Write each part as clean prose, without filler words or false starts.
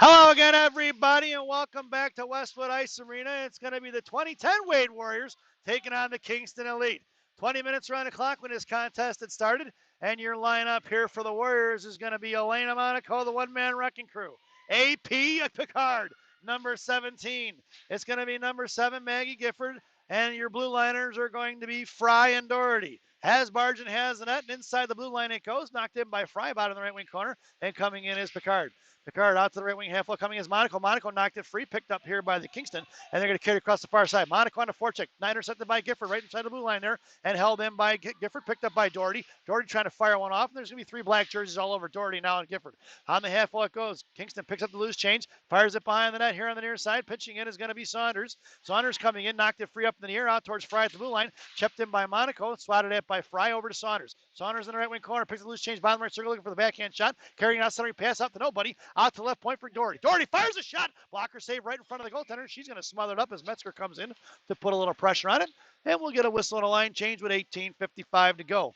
Hello again, everybody, and welcome back to Westwood Ice Arena. It's going to be the 2010 Wade Warriors taking on the Kingston Elite. 20 minutes around the clock when this contest had started, and your lineup here for the Warriors is going to be Elena Monaco, the one-man wrecking crew. AP Picard, number 17. It's going to be number 7, Maggie Gifford, and your blue liners are going to be Fry and Doherty. Hasbargen has the net, and inside the blue line it goes, knocked in by Fry, bottom of the right wing corner, and coming in is Picard. Picard out to the right wing half wall coming is Monaco. Monaco knocked it free, picked up here by the Kingston, and they're going to carry across the far side. Monaco on a forecheck. Intercepted by Gifford right inside the blue line there, and held in by Gifford, picked up by Doherty. Doherty trying to fire one off, and there's going to be 3 black jerseys all over Doherty now and Gifford. On the half wall it goes. Kingston picks up the loose change, fires it behind the net here on the near side. Pitching in is going to be Saunders. Saunders coming in, knocked it free up in the air, out towards Fry at the blue line. Chipped in by Monaco, swatted it by Fry over to Saunders. Saunders in the right wing corner, picks the loose change, bottom right circle, looking for the backhand shot. Carrying out centering pass out to nobody. Out to left point for Doherty. Doherty fires a shot. Blocker save right in front of the goaltender. She's going to smother it up as Metzger comes in to put a little pressure on it. And we'll get a whistle and a line change with 18:55 to go.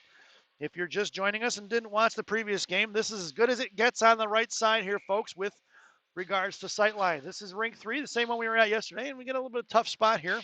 If you're just joining us and didn't watch the previous game, this is as good as it gets on the right side here, folks, with regards to sight line. This is ring 3, the same one we were at yesterday, and we get a little bit of tough spot here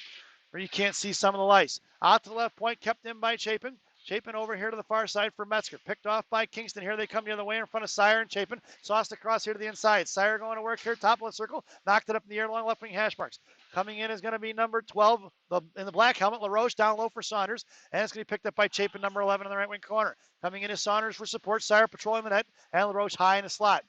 where you can't see some of the lights. Out to the left point, kept in by Chapin. Chapin over here to the far side for Metzger. Picked off by Kingston. Here they come the other way in front of Sire and Chapin. Sauced across here to the inside. Sire going to work here, top of the circle. Knocked it up in the air along left wing hash marks. Coming in is going to be number 12 in the black helmet, LaRoche, down low for Saunders. And it's going to be picked up by Chapin, number 11 in the right wing corner. Coming in is Saunders for support. Sire patrolling the net. And LaRoche high in the slot.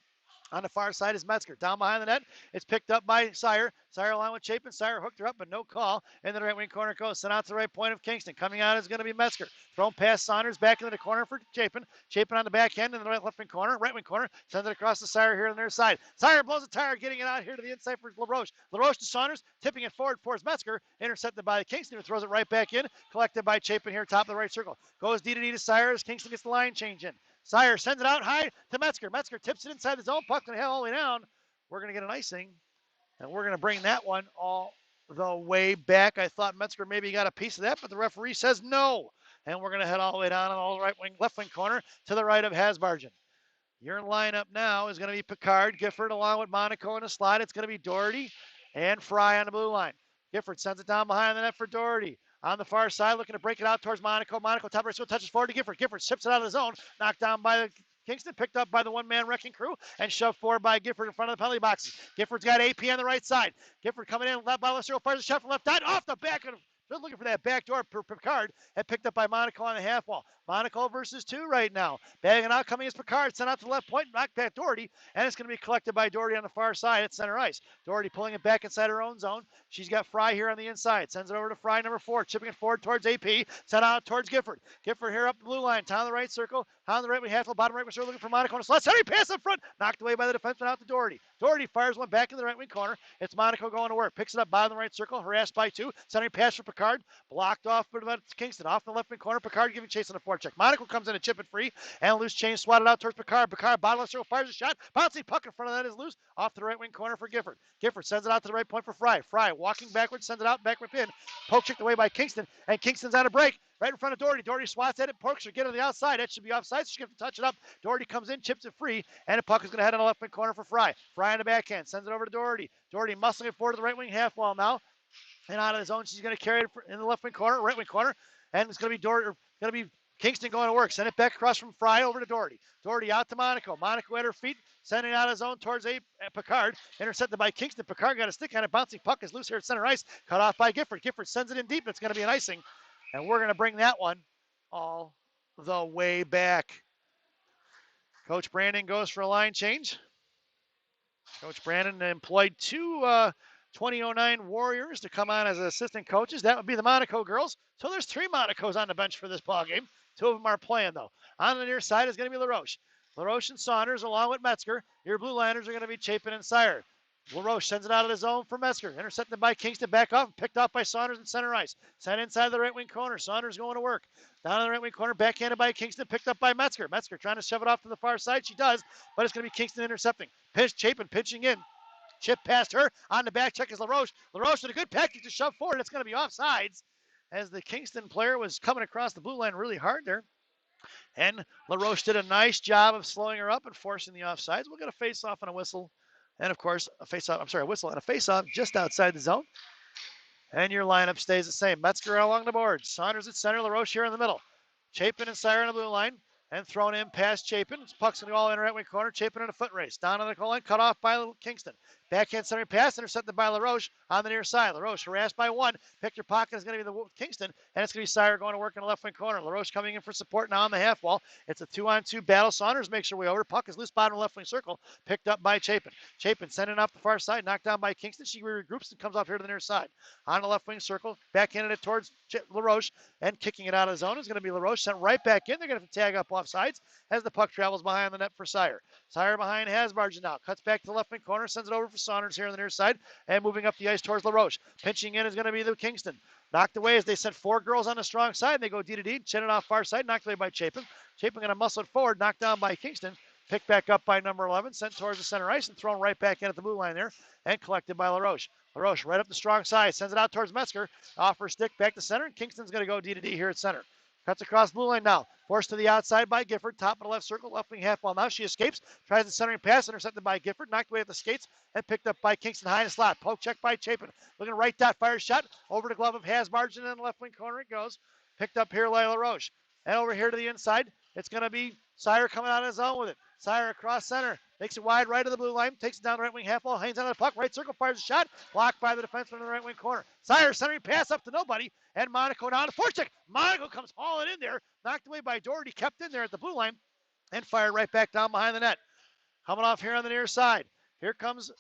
On the far side is Metzger. Down behind the net. It's picked up by Sire. Sire along with Chapin. Sire hooked her up, but no call. In the right wing corner goes. Sent out to the right point of Kingston. Coming out is going to be Metzger. Thrown past Saunders. Back into the corner for Chapin. Chapin on the backhand in the right left wing corner. Right wing corner. Sends it across to Sire here on their side. Sire blows a tire, getting it out here to the inside for LaRoche. LaRoche to Saunders. Tipping it forward towards Metzger. Intercepted by the Kingston, who throws it right back in. Collected by Chapin here, top of the right circle. Goes D to Sire as Kingston gets the line change in. Sire sends it out high to Metzger. Metzger tips it inside the zone. Puck going to head all the way down. We're going to get an icing, and we're going to bring that one all the way back. I thought Metzger maybe got a piece of that, but the referee says no. And we're going to head all the way down on the right wing, left wing corner to the right of Hasbargen. Your lineup now is going to be Picard, Gifford, along with Monaco in the slot. It's going to be Doherty and Fry on the blue line. Gifford sends it down behind the net for Doherty. On the far side, looking to break it out towards Monaco. Monaco top right, so touches forward to Gifford. Gifford sips it out of the zone, knocked down by the Kingston, picked up by the one-man wrecking crew, and shoved forward by Gifford in front of the penalty boxes. Gifford's got AP on the right side. Gifford coming in, left by left circle, fires a shot from left side, off the back of just looking for that backdoor Picard, and picked up by Monaco on the half wall. Monaco versus 2 right now. Bagging out, coming is Picard, sent out to the left point, knocked back Doherty, and it's going to be collected by Doherty on the far side at center ice. Doherty pulling it back inside her own zone. She's got Fry here on the inside. Sends it over to Fry, number 4, chipping it forward towards AP, sent out towards Gifford. Gifford here up the blue line, down the right circle, on the right wing half wall, bottom right wing circle, looking for Monaco on the slot. Center pass up front, knocked away by the defenseman out to Doherty. Doherty fires one back in the right wing corner. It's Monaco going to work. Picks it up bottom right circle, harassed by 2. Centering pass for Picard, blocked off for Kingston. Off the left wing corner, Picard giving chase on the forecheck. Monaco comes in and chip it free, and loose change swatted out towards Picard. Picard, bottom left circle, fires a shot. Bouncing puck in front of that is loose. Off to the right wing corner for Gifford. Gifford sends it out to the right point for Fry. Fry walking backwards, sends it out, backward pin. Poke checked away by Kingston, and Kingston's on a break. Right in front of Doherty. Doherty swats at it. Pokes her, get on the outside. That should be offside. She's going to touch it up. Doherty comes in, chips it free, and the puck is going to head on the left wing corner for Fry. Fry on the backhand, sends it over to Doherty. Doherty muscling it forward to the right wing half wall now. And out of the zone, she's going to carry it in the left wing corner, right wing corner, and it's going to be Kingston going to work. Send it back across from Fry over to Doherty. Doherty out to Monaco. Monaco at her feet, sending out of zone towards Picard. Intercepted by Kingston. Picard got a stick on it. Bouncing puck is loose here at center ice. Cut off by Gifford. Gifford sends it in deep. It's going to be an icing. And we're going to bring that one all the way back. Coach Brandon goes for a line change. Coach Brandon employed 2 2009 Warriors to come on as assistant coaches. That would be the Monaco girls. So there's 3 Monacos on the bench for this ball game. 2 of them are playing, though. On the near side is going to be LaRoche. LaRoche and Saunders, along with Metzger. Your blue liners are going to be Chapin and Sire. LaRoche sends it out of the zone for Metzger. Intercepted by Kingston, back off, picked off by Saunders in center ice. Sent inside the right wing corner. Saunders going to work. Down in the right wing corner, backhanded by Kingston, picked up by Metzger. Metzger trying to shove it off to the far side. She does, but it's going to be Kingston intercepting. Chapin pitching in. Chip past her. On the back check is LaRoche. LaRoche with a good package to shove forward. It's going to be offsides as the Kingston player was coming across the blue line really hard there. And LaRoche did a nice job of slowing her up and forcing the offsides. We'll get a face-off and a whistle And of course, a whistle and a face-off just outside the zone. And your lineup stays the same. Metzger along the board. Saunders at center. LaRoche here in the middle. Chapin and Sire on the blue line. And thrown in past Chapin. Puck's going to go all in right wing corner. Chapin in a foot race. Down on the goal line. Cut off by Kingston. Backhand centering pass. Intercepted by LaRoche on the near side. LaRoche harassed by one. Picked your pocket is going to be the Kingston. And it's going to be Sire going to work in the left wing corner. LaRoche coming in for support now on the half wall. It's a 2-on-2 battle. Saunders makes her way over. Puck is loose bottom left wing circle. Picked up by Chapin. Chapin sending off the far side. Knocked down by Kingston. She regroups and comes off here to the near side. On the left wing circle. Backhanded it towards LaRoche. And kicking it out of the zone is going to be LaRoche. Sent right back in. They're going to have to tag up off sides as the puck travels behind the net for Sire. Sire behind Hasbargen now. Cuts back to the left wing corner. Sends it over for Saunders here on the near side. And moving up the ice towards LaRoche. Pinching in is going to be the Kingston. Knocked away as they sent four girls on the strong side. And they go D to D. Chin it off far side. Knocked away by Chapin. Chapin going to muscle it forward. Knocked down by Kingston. Picked back up by number 11. Sent towards the center ice and thrown right back in at the blue line there. And collected by LaRoche. LaRoche right up the strong side. Sends it out towards Metzger. Off her stick back to center. And Kingston's going to go D to D here at center. Cuts across blue line now. Forced to the outside by Gifford. Top of the left circle. Left wing half ball now. She escapes. Tries the centering pass. Intercepted by Gifford. Knocked away at the skates. And picked up by Kingston high in the slot. Poke check by Chapin. Looking right dot. Fires shot. Over the glove of Hasbargen. And the left wing corner it goes. Picked up here by LaRoche. And over here to the inside. It's going to be Sire coming out of his zone with it. Sire across center. Makes it wide right of the blue line. Takes it down the right wing half wall. Hangs on the puck. Right circle. Fires a shot. Blocked by the defenseman in the right wing corner. Sire centering pass up to nobody. And Monaco down to forecheck. Monaco comes hauling in there. Knocked away by Doherty. Kept in there at the blue line. And fired right back down behind the net. Coming off here on the near side. Here comes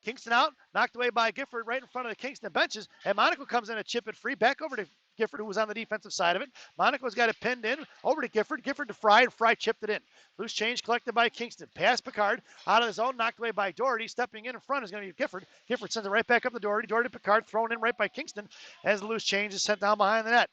Kingston out. Knocked away by Gifford right in front of the Kingston benches. And Monaco comes in and chip it free. Back over to Gifford, who was on the defensive side of it. Monaco's got it pinned in. Over to Gifford. Gifford to Fry, and Fry chipped it in. Loose change collected by Kingston. Pass Picard. Out of the zone. Knocked away by Doherty. Stepping in front is going to be Gifford. Gifford sends it right back up to Doherty. Doherty to Picard. Thrown in right by Kingston as the loose change is sent down behind the net.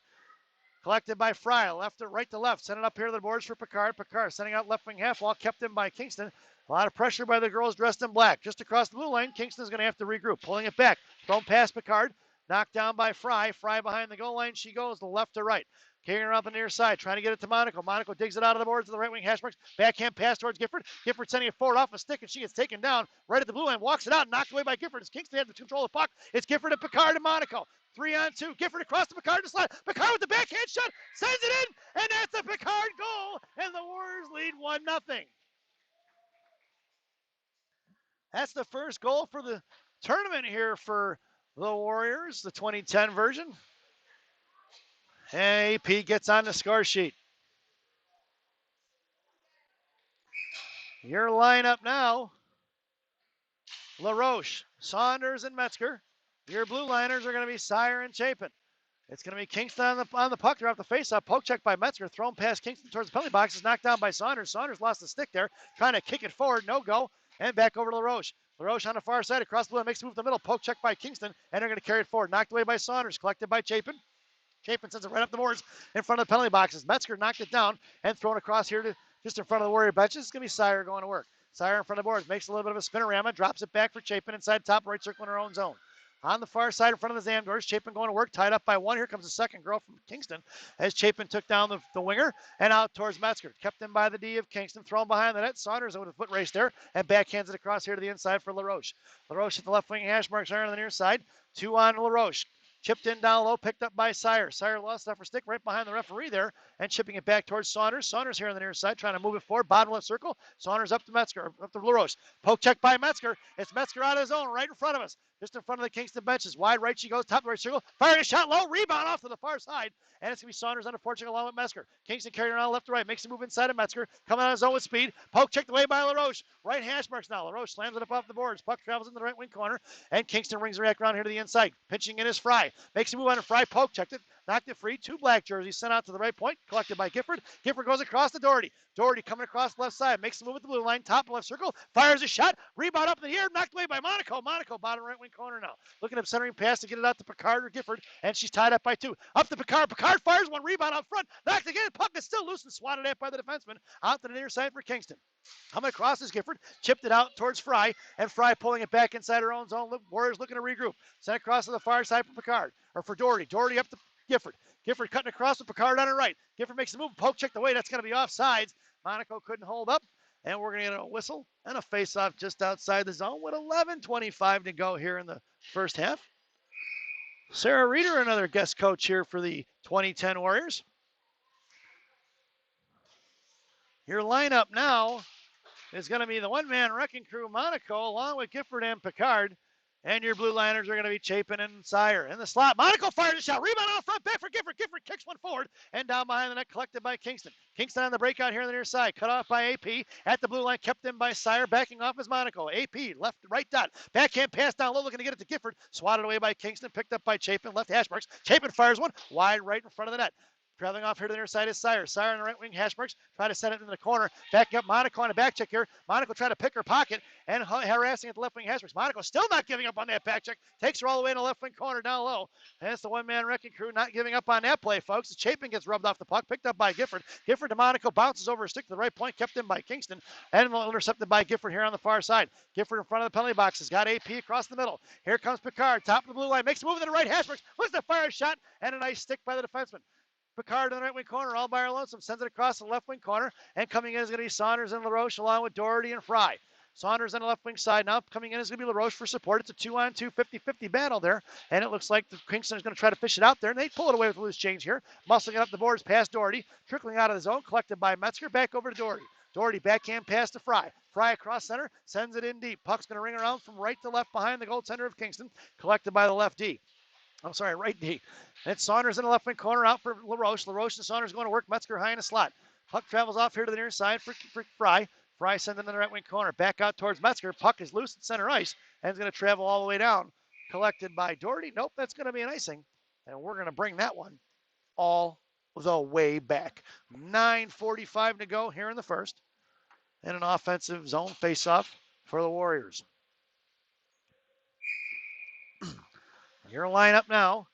Collected by Fry. Left to right to left. Send it up here to the boards for Picard. Picard sending out left wing half wall. Kept in by Kingston. A lot of pressure by the girls dressed in black. Just across the blue line. Kingston's going to have to regroup. Pulling it back. Thrown past Picard. Knocked down by Fry. Fry behind the goal line. She goes to left to right. Carrying her up on the near side. Trying to get it to Monaco. Monaco digs it out of the boards to the right wing hash marks. Backhand pass towards Gifford. Gifford sending it forward off a stick, and she gets taken down right at the blue line. Walks it out. Knocked away by Gifford. As Kingston had to control the puck. It's Gifford and Picard and Monaco. 3-on-2. Gifford across to Picard to slide. Picard with the backhand shot. Sends it in. And that's a Picard goal. And the Warriors lead 1-0. That's the first goal for the tournament here for the Warriors, the 2010 version. And AP gets on the score sheet. Your lineup now, LaRoche, Saunders, and Metzger. Your blue liners are going to be Sire and Chapin. It's going to be Kingston on the puck. They're off the faceoff. Poke check by Metzger. Thrown past Kingston towards the penalty box. Is knocked down by Saunders. Saunders lost the stick there. Trying to kick it forward. No go. And back over to LaRoche. LaRoche on the far side. Across the blue. Makes a move to the middle. Poke check by Kingston. And they're going to carry it forward. Knocked away by Saunders. Collected by Chapin. Chapin sends it right up the boards in front of the penalty boxes. Metzger knocked it down and thrown across here to just in front of the Warrior benches. It's going to be Sire going to work. Sire in front of the boards. Makes a little bit of a spinorama. Drops it back for Chapin inside top right circle in her own zone. On the far side in front of the Zamdors, Chapin going to work, tied up by one. Here comes the second girl from Kingston as Chapin took down the winger and out towards Metzger. Kept in by the D of Kingston, thrown behind the net. Saunders with a foot race there and backhands it across here to the inside for LaRoche. LaRoche at the left wing hash marks on the near side. 2 on LaRoche. Chipped in down low, picked up by Sire. Sire lost off her stick right behind the referee there and chipping it back towards Saunders. Saunders here on the near side trying to move it forward. Bottom left circle. Saunders up to Metzger, up to LaRoche. Poke check by Metzger. It's Metzger out of his own right in front of us. Just in front of the Kingston benches. Wide right she goes, top right circle. Firing a shot low, rebound off to the far side. And it's going to be Saunders on the forecheck along with Metzger. Kingston carrying around left to right. Makes a move inside of Metzger. Coming on his own with speed. Poke checked away by LaRoche. Right hash marks now. LaRoche slams it up off the boards. Puck travels in the right wing corner. And Kingston rings the rack around here to the inside. Pinching in his Fry. Makes a move on a Fry. Poke checked it. Knocked it free. 2 black jerseys sent out to the right point. Collected by Gifford. Gifford goes across to Doherty. Doherty coming across the left side. Makes a move at the blue line. Top left circle. Fires a shot. Rebound up in the air. Knocked away by Monaco. Monaco bottom right wing corner now. Looking up centering pass to get it out to Picard or Gifford. And she's tied up by 2. Up to Picard. Picard fires one. Rebound out front. Knocked again. Puck is still loose and swatted at by the defenseman. Out to the near side for Kingston. Coming across is Gifford. Chipped it out towards Fry. And Fry pulling it back inside her own zone. Warriors looking to regroup. Sent across to the far side for Picard. Or for Doherty. Doherty up to Gifford. Gifford cutting across with Picard on her right. Gifford makes the move. Poke checked away. That's going to be offsides. Monaco couldn't hold up. And we're going to get a whistle and a face-off just outside the zone with 11:25 to go here in the first half. Sarah Reeder, another guest coach here for the 2010 Warriors. Your lineup now is going to be the one-man wrecking crew, Monaco, along with Gifford and Picard. And your blue liners are going to be Chapin and Sire. In the slot, Monaco fires a shot. Rebound out front, back for Gifford. Gifford kicks one forward and down behind the net, collected by Kingston. Kingston on the breakout here on the near side. Cut off by AP. At the blue line, kept in by Sire. Backing off is Monaco. AP, left, right dot. Backhand pass down low, looking to get it to Gifford. Swatted away by Kingston. Picked up by Chapin. Left hash marks. Chapin fires one wide right in front of the net. Traveling off here to the near side is Sire. Sire on the right wing, hash marks. Try to send it into the corner. Backing up Monaco on a back check here. Monaco trying to pick her pocket and harassing at the left wing hash marks. Monaco still not giving up on that back check. Takes her all the way in the left wing corner down low. And it's the one-man wrecking crew not giving up on that play, folks. Chapin gets rubbed off the puck. Picked up by Gifford. Gifford to Monaco. Bounces over a stick to the right point. Kept in by Kingston. And intercepted by Gifford here on the far side. Gifford in front of the penalty boxes. Got AP across the middle. Here comes Picard. Top of the blue line. Makes a move to the right hash marks. Was the fire shot. And a nice stick by the defenseman. Picard in the right wing corner, all by her lonesome, sends it across the left wing corner, and coming in is going to be Saunders and LaRoche along with Doherty and Fry. Saunders on the left wing side now. Coming in is going to be LaRoche for support. It's a 2-on-2, 50-50 battle there, and it looks like the Kingston is going to try to fish it out there, and they pull it away with a loose change here. Muscling it up the boards past Doherty, trickling out of the zone, collected by Metzger, back over to Doherty. Doherty backhand pass to Fry. Fry across center, sends it in deep. Puck's going to ring around from right to left behind the goaltender of Kingston, collected by the left D. I'm sorry, right D. And it's Saunders in the left wing corner out for LaRoche. LaRoche and Saunders going to work. Metzger high in the slot. Puck travels off here to the near side for Fry. Fry sends it in the right wing corner. Back out towards Metzger. Puck is loose at center ice and is going to travel all the way down. Collected by Doherty. Nope, that's going to be an icing. And we're going to bring that one all the way back. 9:45 to go here in the first. And an offensive zone faceoff for the Warriors. Your lineup now.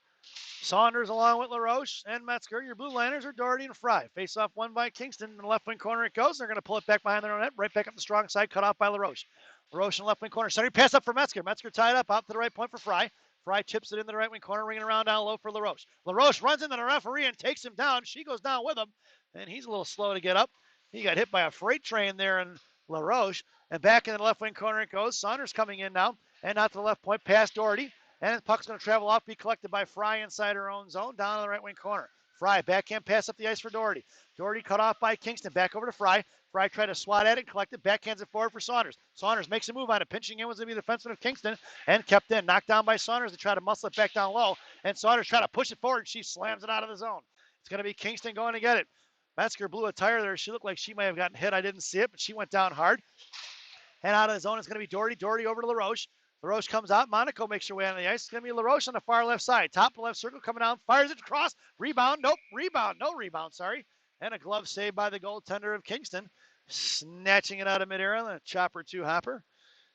Saunders along with LaRoche and Metzger. Your blue liners are Doherty and Fry. Face off one by Kingston. In the left wing corner it goes. They're going to pull it back behind their own net. Right back up the strong side. Cut off by LaRoche. LaRoche in the left wing corner. Center pass up for Metzger. Metzger tied up out to the right point for Fry. Fry chips it in the right wing corner. Ringing around down low for LaRoche. LaRoche runs into the referee and takes him down. She goes down with him. And he's a little slow to get up. He got hit by a freight train there in LaRoche. And back in the left wing corner it goes. Saunders coming in now. And out to the left point past Doherty. And the puck's going to travel off, be collected by Fry inside her own zone, down in the right wing corner. Fry, backhand pass up the ice for Doherty. Doherty cut off by Kingston, back over to Fry. Fry tried to swat at it, collect it, backhands it forward for Saunders. Saunders makes a move on it, pinching in was going to be the defenseman of Kingston, and kept in. Knocked down by Saunders to try to muscle it back down low, and Saunders try to push it forward, and she slams it out of the zone. It's going to be Kingston going to get it. Metzger blew a tire there. She looked like she may have gotten hit. I didn't see it, but she went down hard. And out of the zone, it's going to be Doherty. Doherty over to LaRoche. LaRoche comes out. Monaco makes her way on the ice. It's going to be LaRoche on the far left side. Top of the left circle coming down. Fires it across. Rebound. Nope. Rebound. No rebound. Sorry. And a glove save by the goaltender of Kingston. Snatching it out of midair on a chopper two hopper.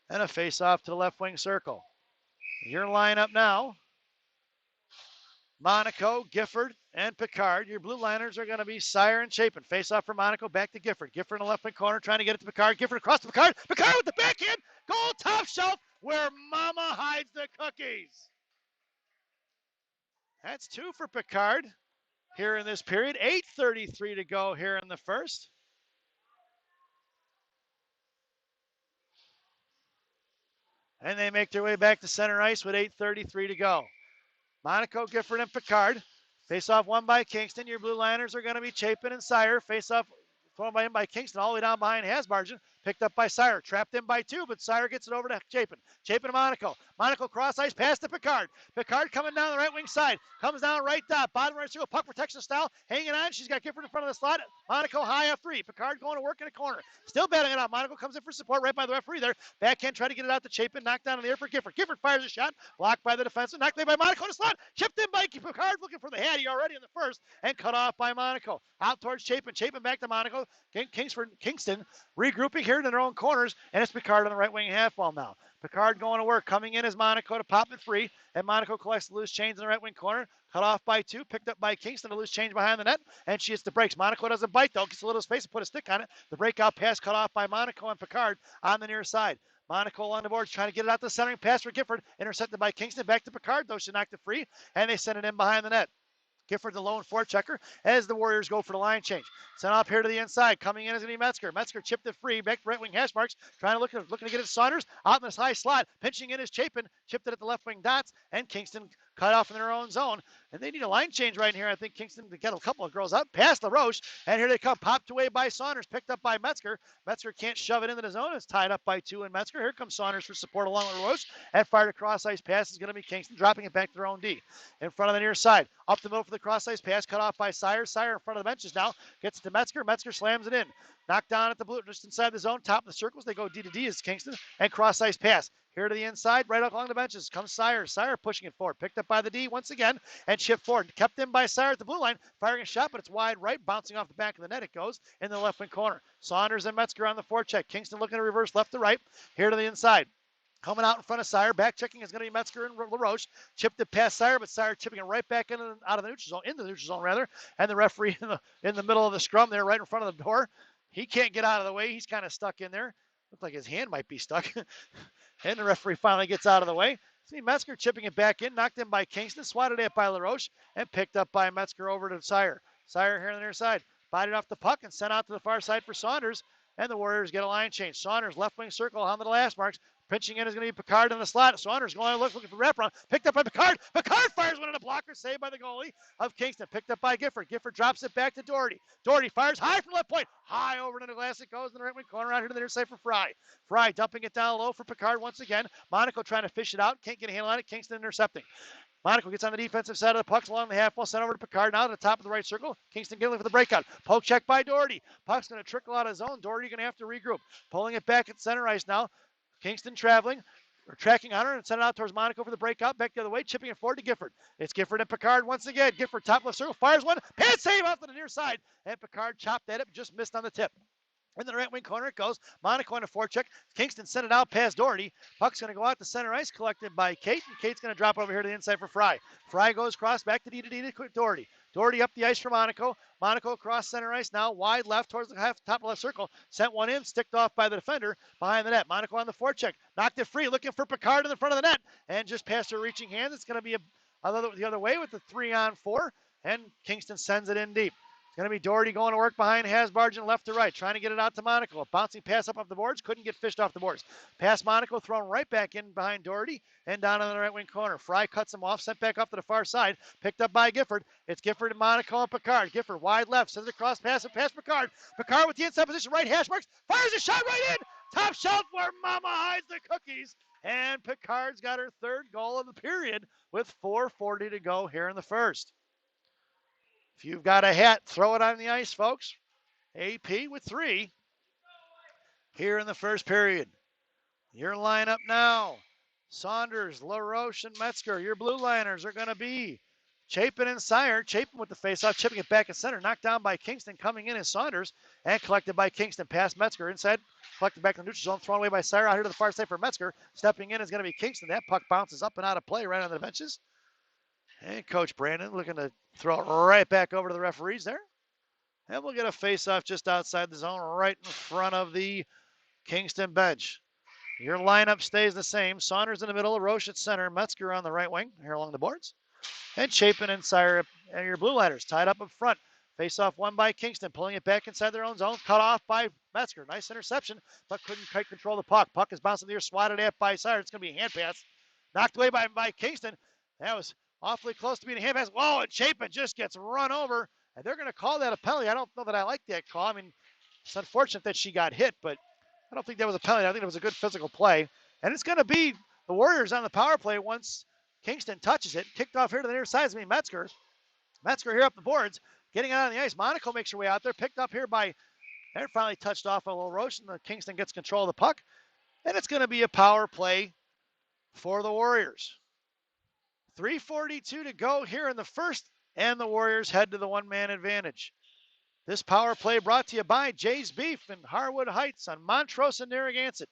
And a face off to the left wing circle. Your lineup now. Monaco, Gifford, and Picard. Your blue liners are going to be Sire and Chapin. Face off for Monaco, back to Gifford. Gifford in the left wing corner, trying to get it to Picard. Gifford across to Picard. Picard with the backhand. Goal top shelf where Mama hides the cookies. That's two for Picard here in this period. 8:33 to go here in the first. And they make their way back to center ice with 8:33 to go. Monaco, Gifford, and Picard. Face off one by Kingston. Your blue liners are going to be Chapin and Sire. Face off thrown by Kingston all the way down behind Hasbargen. Picked up by Sire. Trapped in by two, but Sire gets it over to Chapin. Chapin to Monaco. Monaco cross ice pass to Picard. Picard coming down the right wing side. Comes down right dot. Bottom right circle. Puck protection style. Hanging on. She's got Gifford in front of the slot. Monaco high up three. Picard going to work in a corner. Still battling it out. Monaco comes in for support right by the referee there. Backhand try to get it out to Chapin. Knocked down in the air for Gifford. Gifford fires a shot. Blocked by the defenseman. Knocked away by Monaco to slot. Chipped in by Picard looking for the Hattie already in the first. And cut off by Monaco. Out towards Chapin. Chapin back to Monaco. Kingston regrouping here in their own corners. And it's Picard on the right wing half wall now. Picard going to work. Coming in is Monaco to pop it free. And Monaco collects the loose change in the right wing corner. Cut off by two. Picked up by Kingston. A loose change behind the net. And she hits the brakes. Monaco doesn't bite though. Gets a little space to put a stick on it. The breakout pass cut off by Monaco and Picard on the near side. Monaco on the boards trying to get it out the centering pass for Gifford. Intercepted by Kingston. Back to Picard though. She knocked it free. And they send it in behind the net. Gifford, the lone forechecker, as the Warriors go for the line change. Sent off here to the inside. Coming in is going to be Metzger. Metzger chipped it free. Back to right wing hash marks. Trying to looking to get it to Saunders. Out in this high slot. Pinching in is Chapin. Chipped it at the left wing dots. And Kingston cut off in their own zone. And they need a line change right here. I think Kingston got a couple of girls up past LaRoche. And here they come. Popped away by Saunders. Picked up by Metzger. Metzger can't shove it into the zone. It's tied up by 2 and Metzger. Here comes Saunders for support along with LaRoche. And fired a cross ice pass is going to be Kingston. Dropping it back to their own D. In front of the near side. Up the middle for the cross ice pass. Cut off by Sire. Sire in front of the benches now. Gets it to Metzger. Metzger slams it in. Knocked down at the blue, just inside the zone. Top of the circles. They go D to D as Kingston. And cross ice pass. Here to the inside, right along the benches, comes Sire. Sire pushing it forward. Picked up by the D once again and chipped forward. Kept in by Sire at the blue line. Firing a shot, but it's wide right. Bouncing off the back of the net. It goes in the left wing corner. Saunders and Metzger on the forecheck. Kingston looking to reverse left to right. Here to the inside. Coming out in front of Sire. Back checking is going to be Metzger and LaRoche. Chipped it past Sire, but Sire tipping it right back out of the neutral zone, into the neutral zone rather. And the referee in the middle of the scrum there, right in front of the door. He can't get out of the way. He's kind of stuck in there. Looks like his hand might be stuck. And the referee finally gets out of the way. See Metzger chipping it back in, knocked in by Kingston, swatted it by LaRoche, and picked up by Metzger over to Sire. Sire here on the near side. Bodied off the puck and sent out to the far side for Saunders. And the Warriors get a line change. Saunders left wing circle on the last marks. Pitching in is going to be Picard in the slot. Saunders going to looking for wraparound. Picked up by Picard. Picard fires one in a blocker. Saved by the goalie of Kingston. Picked up by Gifford. Gifford drops it back to Doherty. Doherty fires high from left point. High over to the glass. It goes in the right wing corner out here to the near side for Fry. Fry dumping it down low for Picard once again. Monaco trying to fish it out. Can't get a handle on it. Kingston intercepting. Monaco gets on the defensive side of the pucks along the half wall, sent over to Picard now to the top of the right circle. Kingston getting for the breakout. Poke check by Doherty. Puck's going to trickle out of zone. Doherty going to have to regroup. Pulling it back at center ice now. Kingston traveling. Or tracking on her and send it out towards Monaco for the breakout. Back the other way, chipping it forward to Gifford. It's Gifford and Picard once again. Gifford top left circle, fires one. Pad save off to the near side. And Picard chopped at it, just missed on the tip. In the right wing corner it goes. Monaco on a forecheck. Kingston sent it out past Doherty. Puck's going to go out to center ice, collected by Kate. And Kate's going to drop over here to the inside for Fry. Fry goes across back to D to Doherty. Doherty up the ice for Monaco. Monaco across center ice now, wide left towards the top left circle. Sent one in, sticked off by the defender behind the net. Monaco on the forecheck. Knocked it free, looking for Picard in the front of the net. And just past her reaching hands. It's going to be the other way with the 3-on-4. And Kingston sends it in deep. It's going to be Doherty going to work behind Hasbargen left to right, trying to get it out to Monaco. A bouncing pass up off the boards, couldn't get fished off the boards. Pass Monaco, thrown right back in behind Doherty and down in the right wing corner. Fry cuts him off, sent back off to the far side, picked up by Gifford. It's Gifford and Monaco and Picard. Gifford wide left, sends it across, pass it past Picard. Picard with the inside position, right hash marks, fires a shot right in. Top shelf where Mama hides the cookies. And Picard's got her third goal of the period with 4:40 to go here in the first. If you've got a hat, throw it on the ice, folks. AP with 3 here in the first period. Your lineup now. Saunders, LaRoche, and Metzger. Your blue liners are going to be Chapin and Sire. Chapin with the faceoff, chipping it back at center. Knocked down by Kingston. Coming in is Saunders and collected by Kingston. Past Metzger inside. Collected back in the neutral zone. Thrown away by Sire out here to the far side for Metzger. Stepping in is going to be Kingston. That puck bounces up and out of play right on the benches. And Coach Brandon looking to throw it right back over to the referees there. And we'll get a face-off just outside the zone, right in front of the Kingston bench. Your lineup stays the same. Saunders in the middle, Roche at center, Metzger on the right wing, here along the boards. And Chapin and Sire and your blue liners tied up front. Face-off won by Kingston, pulling it back inside their own zone. Cut off by Metzger. Nice interception, but couldn't quite control the puck. Puck is bouncing the air, swatted at by Sire. It's going to be a hand pass. Knocked away by Kingston. That was awfully close to being a hand pass. Whoa, and Chapin just gets run over. And they're going to call that a penalty. I don't know that I like that call. I mean, it's unfortunate that she got hit, but I don't think that was a penalty. I think it was a good physical play. And it's going to be the Warriors on the power play once Kingston touches it. Kicked off here to the near side. It's going to be Metzger. Metzger here up the boards, getting it on the ice. Monaco makes her way out there. Picked up here by, they're finally touched off a little Roche, and the Kingston gets control of the puck. And it's going to be a power play for the Warriors. 3:42 to go here in the first, and the Warriors head to the one-man advantage. This power play brought to you by Jay's Beef in Harwood Heights on Montrose and Narragansett.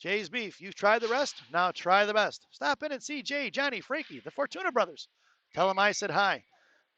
Jay's Beef, you've tried the rest, now try the best. Stop in and see Jay, Johnny, Frankie, the Fortuna brothers. Tell them I said hi.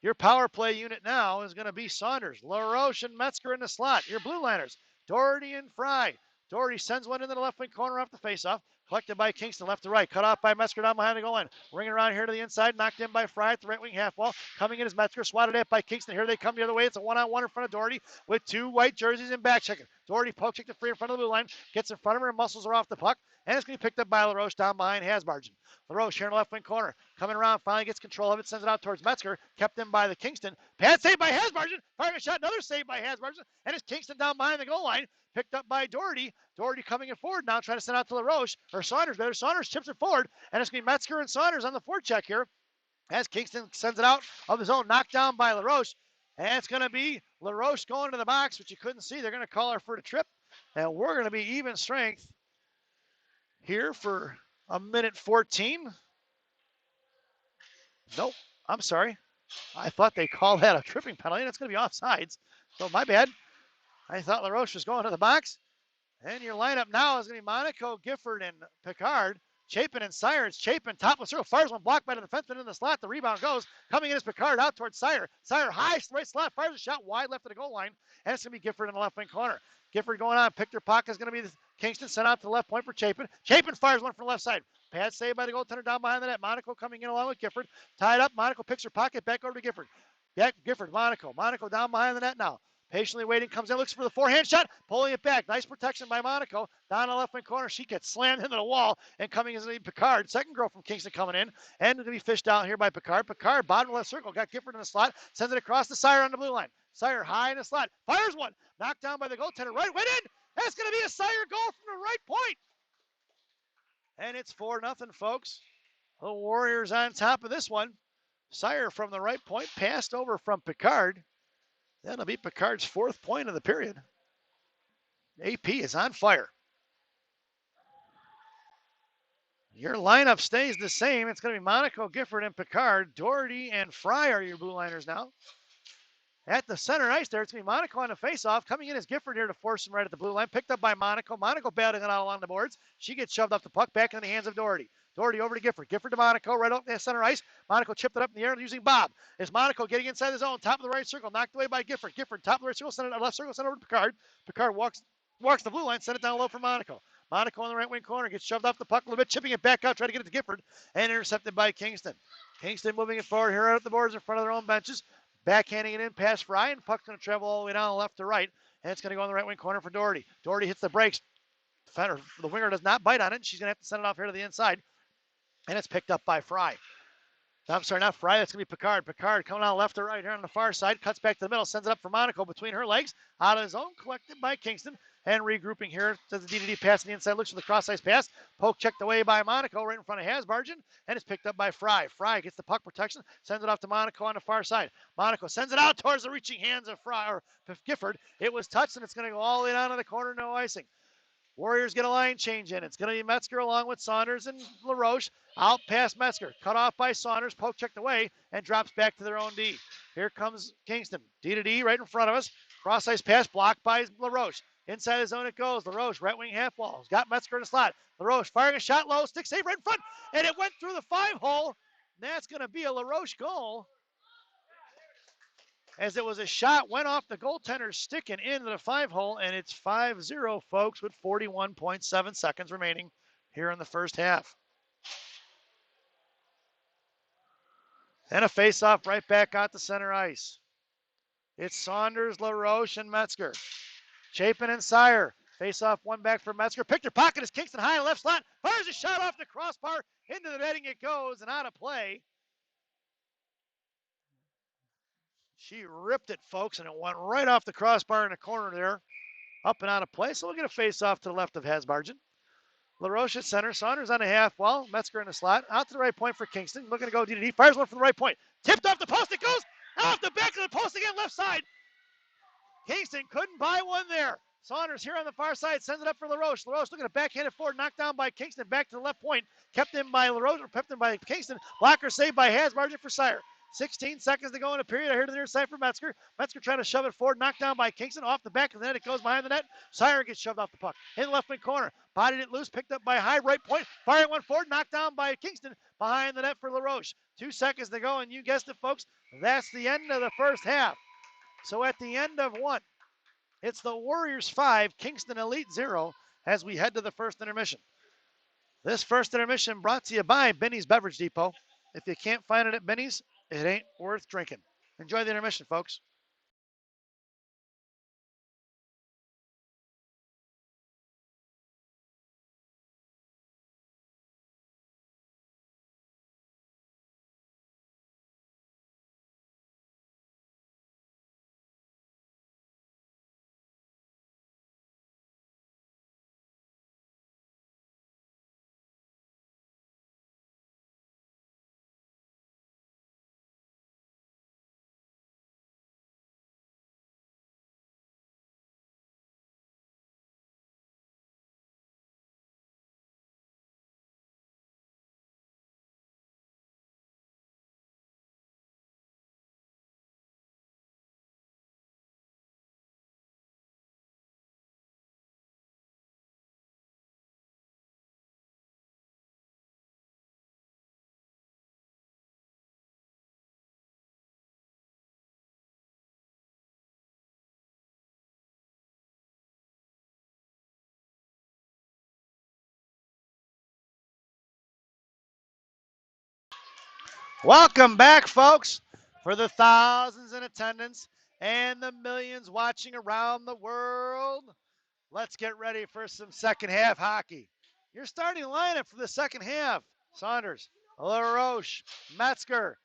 Your power play unit now is going to be Saunders, LaRoche, and Metzger in the slot. Your blue liners, Doherty and Fry. Doherty sends one into the left wing corner off the faceoff. Collected by Kingston, left to right. Cut off by Metzger down behind the goal line. Ringing around here to the inside. Knocked in by Fry at the right wing half wall. Coming in is Metzger. Swatted at by Kingston. Here they come the other way. It's a one-on-one in front of Doherty with two white jerseys and back checking. Doherty poke checked it free in front of the blue line. Gets in front of her and muscles her off the puck. And it's going to be picked up by LaRoche down behind Hasbargen. LaRoche here in the left wing corner. Coming around, finally gets control of it. Sends it out towards Metzger. Kept in by the Kingston. Pad saved by Hasbargen. Firing a shot. Another save by Hasbargen. And it's Kingston down behind the goal line. Picked up by Doherty. Doherty coming in forward now, trying to send out to LaRoche, or Saunders, better. Saunders chips it forward, and it's going to be Metzger and Saunders on the forecheck here as Kingston sends it out of his own, knocked down by LaRoche. And it's going to be LaRoche going to the box, which you couldn't see. They're going to call her for the trip, and we're going to be even strength here for a minute 14. Nope, I'm sorry. I thought they called that a tripping penalty, and it's going to be offsides. So my bad. I thought LaRoche was going to the box. And your lineup now is going to be Monaco, Gifford, and Picard. Chapin and Sire. It's Chapin, top of the circle. Fires one, blocked by the defenseman in the slot. The rebound goes. Coming in is Picard out towards Sire. Sire high, right slot. Fires a shot wide left of the goal line. And it's going to be Gifford in the left wing corner. Gifford going on. Picked her pocket is going to be Kingston. Sent out to the left point for Chapin. Chapin fires one from the left side. Pad saved by the goaltender down behind the net. Monaco coming in along with Gifford. Tied up. Monaco picks her pocket. Back over to Gifford. Back Gifford. Monaco. Monaco down behind the net now. Patiently waiting, comes in, looks for the forehand shot, pulling it back. Nice protection by Monaco. Down the left wing corner, she gets slammed into the wall, and coming is Picard. Second girl from Kingston coming in, and going to be fished out here by Picard. Picard, bottom left circle, got Gifford in the slot, sends it across to Sire on the blue line. Sire high in the slot, fires one, knocked down by the goaltender, right, went in. That's going to be a Sire goal from the right point. And it's 4-0, folks. The Warriors on top of this one. Sire from the right point, passed over from Picard. That'll be Picard's fourth point of the period. AP is on fire. Your lineup stays the same. It's going to be Monaco, Gifford, and Picard. Doherty and Fry are your blue liners now. At the center ice there, it's going to be Monaco on the faceoff. Coming in is Gifford here to force him right at the blue line. Picked up by Monaco. Monaco battling it out along the boards. She gets shoved off the puck back in the hands of Doherty. Doherty over to Gifford. Gifford to Monaco, right out the center ice. Monaco chipped it up in the air using Bob. Is Monaco getting inside the zone, top of the right circle, knocked away by Gifford. Gifford, top of the right circle, send it left circle, send it over to Picard. Picard walks the blue line, send it down low for Monaco. Monaco on the right wing corner, gets shoved off the puck a little bit, chipping it back out, trying to get it to Gifford, and intercepted by Kingston. Kingston moving it forward here out at the boards in front of their own benches. Backhanding it in past Fry, and puck's going to travel all the way down left to right, and it's going to go on the right wing corner for Doherty. Doherty hits the brakes. The winger does not bite on it. She's going to have to send it off here to the inside. And it's picked up by Fry. I'm sorry, not Fry. That's going to be Picard. Picard coming out left to right here on the far side. Cuts back to the middle. Sends it up for Monaco between her legs. Out of his own. Collected by Kingston. And regrouping here. Does the DDD pass on the inside. Looks for the cross-ice pass. Poke checked away by Monaco right in front of Hasbargen. And it's picked up by Fry. Fry gets the puck protection. Sends it off to Monaco on the far side. Monaco sends it out towards the reaching hands of Fry or Gifford. It was touched, and it's going to go all the way down to the corner. No icing. Warriors get a line change in. It's going to be Metzger along with Saunders and LaRoche. Out past Metzger. Cut off by Saunders. Poke checked away and drops back to their own D. Here comes Kingston. D to D right in front of us. Cross ice pass blocked by LaRoche. Inside the zone it goes. LaRoche, right wing half wall. Got Metzger in the slot. LaRoche firing a shot low. Stick save right in front. And it went through the 5-hole. That's going to be a LaRoche goal. As it was a shot, went off the goaltender's stick and into the 5-hole, and it's 5-0, folks, with 41.7 seconds remaining here in the first half. And a face-off right back out to center ice. It's Saunders, LaRoche, and Metzger. Chapin and Sire. Face-off one back for Metzger. Picked her pocket as Kingston high left slot. Fires a shot off the crossbar. Into the netting it goes and out of play. She ripped it, folks, and it went right off the crossbar in the corner there. Up and out of play. So we'll get a face-off to the left of Hasbargen. LaRoche at center. Saunders on the half wall. Metzger in the slot. Out to the right point for Kingston. Looking to go D. Fires one from the right point. Tipped off the post. It goes off the back of the post again, left side. Kingston couldn't buy one there. Saunders here on the far side sends it up for LaRoche. LaRoche looking to backhand it forward, knocked down by Kingston, back to the left point. Kept in by LaRoche, or kept in by Kingston. Blocker saved by Hasbargen for Sire. 16 seconds to go in a period. I heard the near side for Metzger. Metzger trying to shove it forward, knocked down by Kingston. Off the back of the net, it goes behind the net. Sire gets shoved off the puck. In the left wing corner. Bodied it loose, picked up by High, right point. Firing one forward, knocked down by Kingston. Behind the net for LaRoche. 2 seconds to go, and you guessed it, folks. That's the end of the first half. So at the end of one, it's the Warriors 5, Kingston Elite 0, as we head to the first intermission. This first intermission brought to you by Benny's Beverage Depot. If you can't find it at Benny's, it ain't worth drinking. Enjoy the intermission, folks. Welcome back, folks, for the thousands in attendance and the millions watching around the world. Let's get ready for some second half hockey. Your starting lineup for the second half: Saunders, LaRoche, Metzger,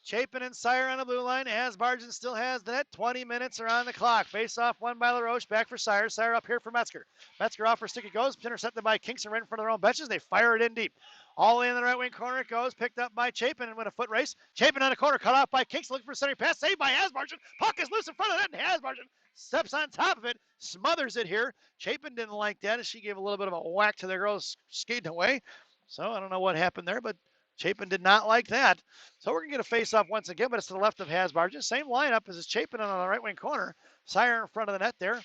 Chapin and Sire on the blue line. Asbargen still has the net. 20 minutes are on the clock. Face off won by LaRoche. Back for Sire. Sire up here for Metzger. Metzger off for stick it goes. Intercepted by Kingston right in front of their own benches. They fire it in deep. All the way in the right wing corner it goes. Picked up by Chapin and win a foot race. Chapin on the corner. Cut off by Kingston. Looking for a center pass. Saved by Asbargen. Puck is loose in front of that. And Asbargen steps on top of it. Smothers it here. Chapin didn't like that as she gave a little bit of a whack to the girls skating away. So I don't know what happened there, but Chapin did not like that. So we're going to get a face-off once again, but it's to the left of Hasbargen. Same lineup as Chapin on the right wing corner. Sire in front of the net there.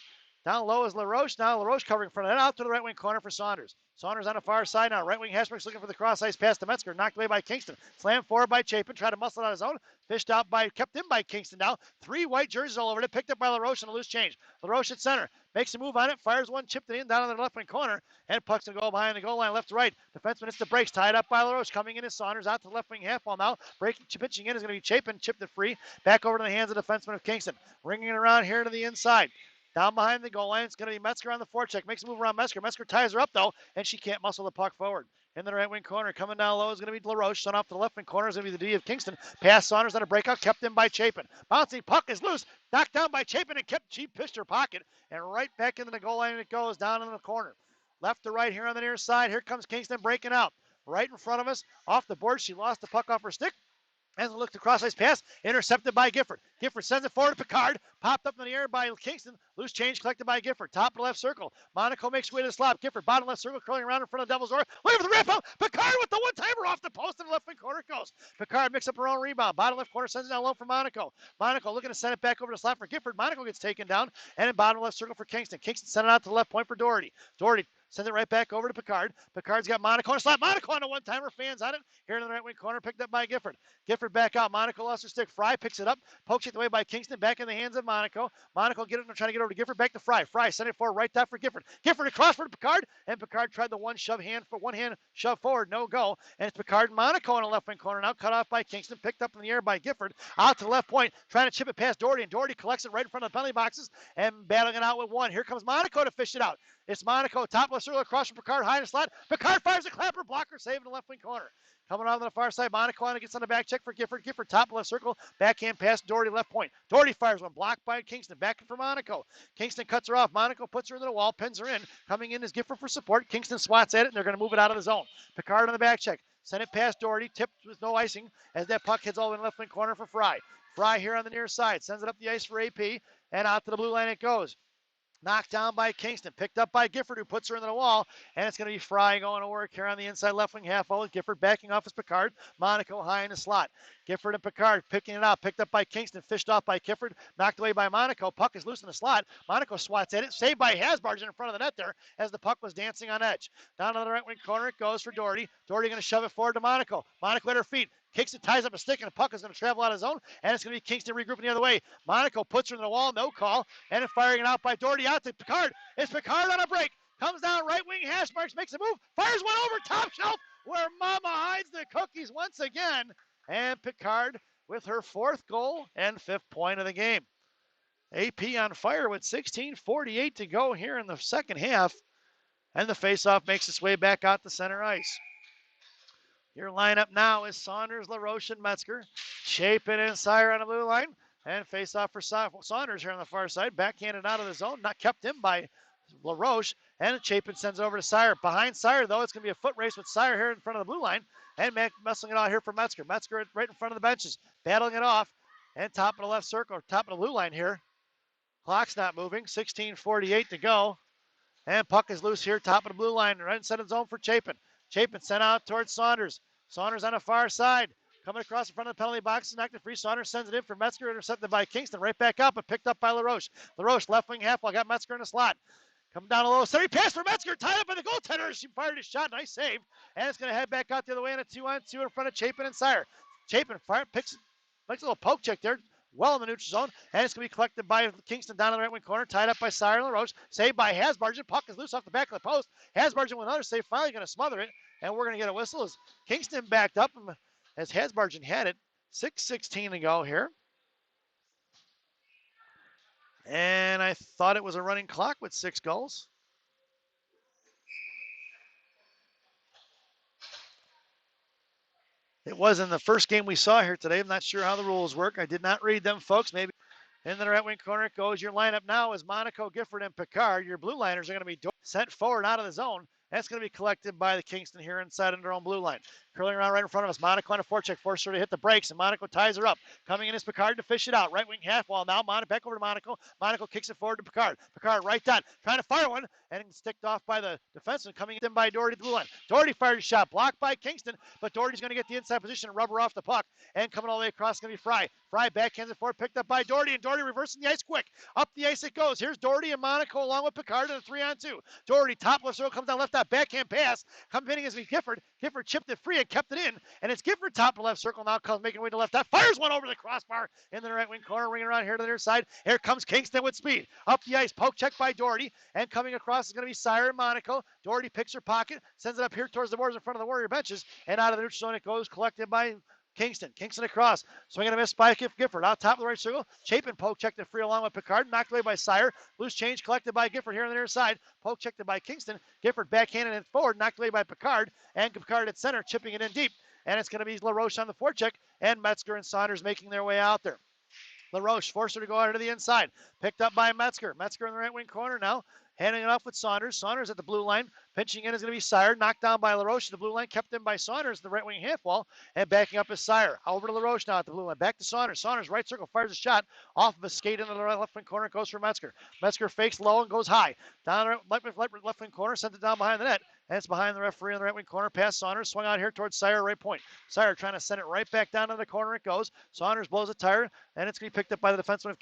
Down low is LaRoche. Now LaRoche covering front of the net. Out to the right wing corner for Saunders. Saunders on the far side now. Right wing Hasberg's looking for the cross ice pass to Metzger. Knocked away by Kingston. Slammed forward by Chapin. Tried to muscle it on his own. Fished out by, kept in by Kingston now. 3 white jerseys all over it. Picked up by LaRoche on a loose change. LaRoche at center. Makes a move on it. Fires one. Chipped it in down on the left wing corner. And pucks to go behind the goal line left to right. Defenseman hits the brakes. Tied up by LaRoche. Coming in is Saunders. Out to the left wing half wall now. Breaking, pitching in is going to be Chapin. Chipped it free. Back over to the hands of the defenseman of Kingston. Ringing it around here to the inside. Down behind the goal line, it's going to be Metzger on the forecheck. Makes a move around Metzger. Metzger ties her up, though, and she can't muscle the puck forward. In the right wing corner, coming down low is going to be LaRoche. Sent off to the left wing corner is going to be the D of Kingston. Pass Saunders on a breakout, kept in by Chapin. Bouncing puck is loose, knocked down by Chapin and kept. She pished her pocket, and right back into the goal line it goes down in the corner. Left to right here on the near side. Here comes Kingston breaking out. Right in front of us, off the board. She lost the puck off her stick. As it looked to cross ice pass, intercepted by Gifford. Gifford sends it forward to Picard. Popped up in the air by Kingston. Loose change collected by Gifford. Top of the left circle. Monaco makes way to the slot. Gifford, bottom left circle, curling around in front of the Devil's door. Looking for the ramp up. Picard with the one-timer off the post in the left wing corner it goes. Picard mixes up her own rebound. Bottom left corner sends it down low for Monaco. Monaco looking to send it back over to the slot for Gifford. Monaco gets taken down. And in bottom left circle for Kingston. Kingston sent it out to the left point for Doherty. Doherty sends it right back over to Picard. Picard's got Monaco on a slot. Monaco on a one-timer. Fans on it. Here in the right wing corner, picked up by Gifford. Gifford back out. Monaco lost her stick. Fry picks it up. Pokes it away by Kingston. Back in the hands of Monaco. Monaco get it and trying to get over to Gifford. Back to Fry. Fry sent it forward. Right top for Gifford. Gifford across for Picard. And Picard tried the one hand shove forward. No go. And it's Picard and Monaco on the left wing corner now. Cut off by Kingston. Picked up in the air by Gifford. Out to the left point. Trying to chip it past Doherty. And Doherty collects it right in front of the penalty boxes. And battling it out with one. Here comes Monaco to fish it out. It's Monaco, top left circle across from Picard, high in the slot. Picard fires a clapper, blocker, save in the left wing corner. Coming out on the far side, Monaco gets on the back check for Gifford. Gifford, top left circle, backhand pass, Doherty left point. Doherty fires one, blocked by Kingston, back for Monaco. Kingston cuts her off. Monaco puts her into the wall, pins her in. Coming in is Gifford for support. Kingston swats at it, and they're going to move it out of the zone. Picard on the back check. Send it past Doherty, tipped with no icing as that puck heads all the way in the left wing corner for Fry. Fry here on the near side, sends it up the ice for AP, and out to the blue line it goes. Knocked down by Kingston, picked up by Gifford, who puts her into the wall, and it's going to be Fry going to work here on the inside left wing half wall with Gifford backing off as Picard. Monaco high in the slot. Gifford and Picard picking it out, picked up by Kingston, fished off by Gifford, knocked away by Monaco. Puck is loose in the slot. Monaco swats at it, saved by Hasbargen in front of the net there as the puck was dancing on edge. Down to the right wing corner it goes for Doherty. Doherty going to shove it forward to Monaco. Monaco at her feet. Kicks it, ties up a stick, and the puck is going to travel out of zone, and it's going to be Kingston regrouping the other way. Monaco puts her in the wall, no call, and then firing it out by Doherty out to Picard. It's Picard on a break. Comes down right wing, hash marks, makes a move, fires one over top shelf where Mama hides the cookies once again. And Picard with her 4th goal and 5th point of the game. AP on fire with 16:48 to go here in the second half. And the faceoff makes its way back out to center ice. Your lineup now is Saunders, LaRoche, and Metzger. Chapin and Sire on the blue line. And face off for Saunders here on the far side. Backhanded out of the zone. Not kept in by LaRoche. And Chapin sends it over to Sire. Behind Sire, though, it's going to be a foot race with Sire here in front of the blue line. And messing it out here for Metzger. Metzger right in front of the benches. Battling it off. And top of the left circle, top of the blue line here. Clock's not moving. 16:48 to go. And puck is loose here, top of the blue line. Right inside the zone for Chapin. Chapin sent out towards Saunders. Saunders on the far side. Coming across in front of the penalty box, knocked free. Saunders sends it in for Metzger, intercepted by Kingston. Right back up, but picked up by LaRoche. LaRoche left wing half wall, got Metzger in the slot. Coming down a low center pass for Metzger, tied up by the goaltender. She fired his shot, nice save. And it's going to head back out the other way in a 2-on-2 in front of Chapin and Sire. Chapin makes a little poke check there. Well in the neutral zone, and it's going to be collected by Kingston down in the right wing corner, tied up by Sire and LaRoche, saved by Hasbargen. Puck is loose off the back of the post. Hasbargen with another save, finally going to smother it, and we're going to get a whistle as Kingston backed up as Hasbargen had it. 6:16 to go here. And I thought it was a running clock with 6 goals. It was in the first game we saw here today. I'm not sure how the rules work. I did not read them, folks. Maybe in the right wing corner it goes. Your lineup now is Monaco, Gifford, and Picard. Your blue liners are going to be sent forward out of the zone. That's going to be collected by the Kingston here inside of their own blue line. Curling around right in front of us. Monaco on a forecheck, forced her to hit the brakes, and Monaco ties her up. Coming in is Picard to fish it out. Right wing half wall now. Back over to Monaco. Monaco kicks it forward to Picard. Picard right down. Trying to fire one, and sticked off by the defenseman. Coming in by Doherty to the blue line. Doherty fired a shot. Blocked by Kingston, but Doherty's going to get the inside position and rubber off the puck. And coming all the way across is going to be Fry. Fry backhands it forward, picked up by Doherty, and Doherty reversing the ice quick. Up the ice it goes. Here's Doherty and Monaco along with Picard in a 3-on-2. Doherty, top left circle, comes down left out, backhand pass. Coming in is Gifford. Gifford chipped it free and kept it in. And it's Gifford top of left circle now, comes making way to left out. Fires one over the crossbar in the right wing corner, ringing around here to the near side. Here comes Kingston with speed. Up the ice, poke check by Doherty. And coming across is going to be Sire and Monaco. Doherty picks her pocket, sends it up here towards the boards in front of the Warrior benches. And out of the neutral zone it goes, collected by Kingston. Kingston across. Swinging a miss by Gifford. Out top of the right circle. Chapin poke checked it free along with Picard. Knocked away by Sire. Loose change collected by Gifford here on the near side. Poke checked it by Kingston. Gifford backhanded it forward. Knocked away by Picard. And Picard at center, chipping it in deep. And it's going to be LaRoche on the forecheck. And Metzger and Saunders making their way out there. LaRoche forced her to go out to the inside. Picked up by Metzger. Metzger in the right wing corner now. Handing it off with Saunders. Saunders at the blue line. Pinching in is going to be Sire. Knocked down by LaRoche at the blue line. Kept in by Saunders, the right wing half wall. And backing up is Sire. Over to LaRoche now at the blue line. Back to Saunders. Saunders, right circle, fires a shot off of a skate into the left wing corner. Goes for Metzger. Metzger fakes low and goes high. Down the left wing corner. Sends it down behind the net. And it's behind the referee in the right wing corner. Past Saunders. Swung out here towards Sire, right point. Sire trying to send it right back down to the corner. It goes. Saunders blows a tire. And it's going to be picked up by the defenseman of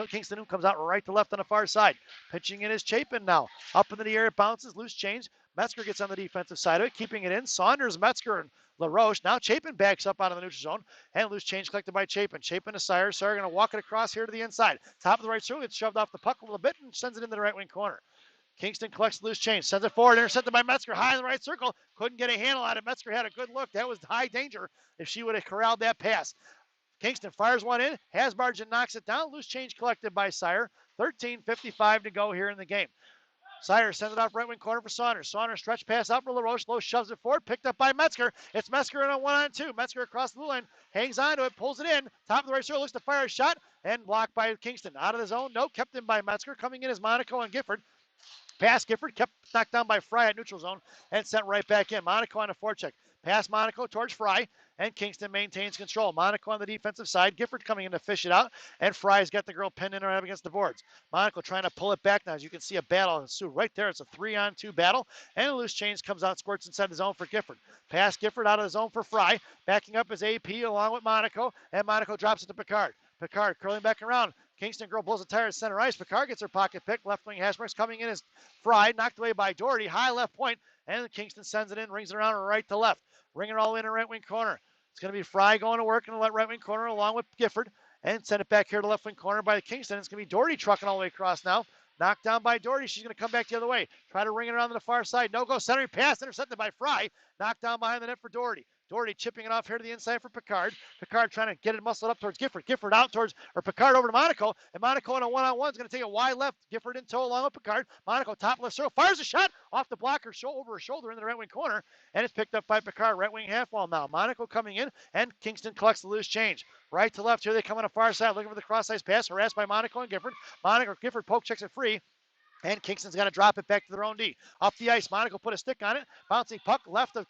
Kingston, who comes out right to left on the far side. Pitching in is Chapin now. Up into the air, it bounces. Loose change. Metzger gets on the defensive side of it, keeping it in. Saunders, Metzger, and LaRoche. Now Chapin backs up out of the neutral zone. And loose change collected by Chapin. Chapin to Sire. Sire going to walk it across here to the inside. Top of the right circle. Gets shoved off the puck a little bit and sends it into the right wing corner. Kingston collects the loose change, sends it forward, intercepted by Metzger, high in the right circle. Couldn't get a handle on it. Metzger had a good look. That was high danger if she would have corralled that pass. Kingston fires one in. Hasbargen knocks it down. Loose change collected by Sire. 13:55 to go here in the game. Sire sends it off right wing corner for Saunders. Saunders stretch pass out for LaRoche. LaRoche shoves it forward. Picked up by Metzger. It's Metzger in a 1-on-2. Metzger across the blue line. Hangs onto it. Pulls it in. Top of the right circle. Looks to fire a shot. And blocked by Kingston. Out of the zone. No. Kept in by Metzger. Coming in is Monaco and Gifford. Pass Gifford, kept knocked down by Fry at neutral zone and sent right back in. Monaco on a forecheck. Pass Monaco towards Fry, and Kingston maintains control. Monaco on the defensive side. Gifford coming in to fish it out, and Fry's got the girl pinned in right up against the boards. Monaco trying to pull it back now. As you can see, a battle ensue right there. It's a 3-on-2 battle, and a loose change comes out, squirts inside the zone for Gifford. Pass Gifford out of the zone for Fry. Backing up is AP along with Monaco, and Monaco drops it to Picard. Picard curling back around. Kingston girl blows a tire at center ice. Picard gets her pocket pick. Left wing hash marks coming in is Fry. Knocked away by Doherty. High left point. And Kingston sends it in. Rings it around right to left. Ring it all in right wing corner. It's going to be Fry going to work in the right wing corner along with Gifford. And send it back here to left wing corner by Kingston. It's going to be Doherty trucking all the way across now. Knocked down by Doherty. She's going to come back the other way. Try to ring it around to the far side. No go. Centering pass intercepted by Fry. Knocked down behind the net for Doherty. Doherty chipping it off here to the inside for Picard. Picard trying to get it muscled up towards Gifford. Gifford out towards, or Picard over to Monaco. And Monaco in a one-on-one is going to take a wide left. Gifford in tow along with Picard. Monaco top left circle. Fires a shot off the blocker over her shoulder in the right wing corner. And it's picked up by Picard. Right wing half wall now. Monaco coming in. And Kingston collects the loose change. Right to left. Here they come on the far side looking for the cross-ice pass. Harassed by Monaco and Gifford. Gifford poke checks it free. And Kingston's got to drop it back to their own D. Off the ice, Monaco put a stick on it. Bouncing puck left of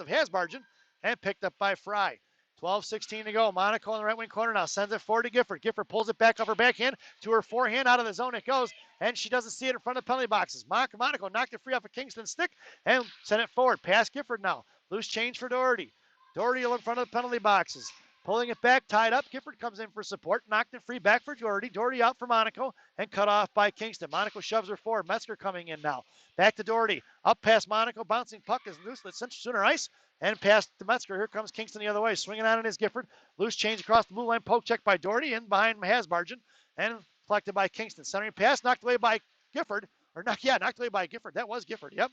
Hasbargen and picked up by Fry. 12:16 to go. Monaco in the right wing corner now sends it forward to Gifford. Gifford pulls it back off her backhand to her forehand. Out of the zone it goes, and she doesn't see it in front of the penalty boxes. Monaco knocked it free off of Kingston's stick and sent it forward. Past Gifford now. Loose change for Doherty. Doherty in front of the penalty boxes. Pulling it back, tied up. Gifford comes in for support. Knocked it free back for Doherty. Doherty out for Monaco and cut off by Kingston. Monaco shoves her forward. Metzger coming in now. Back to Doherty. Up past Monaco. Bouncing puck is loose. Let's center ice. And past to Metzger. Here comes Kingston the other way. Swinging on it is Gifford. Loose change across the blue line. Poke check by Doherty. In behind Hasbargen. And collected by Kingston. Centering pass. Knocked away by Gifford. Knocked away by Gifford. That was Gifford. Yep.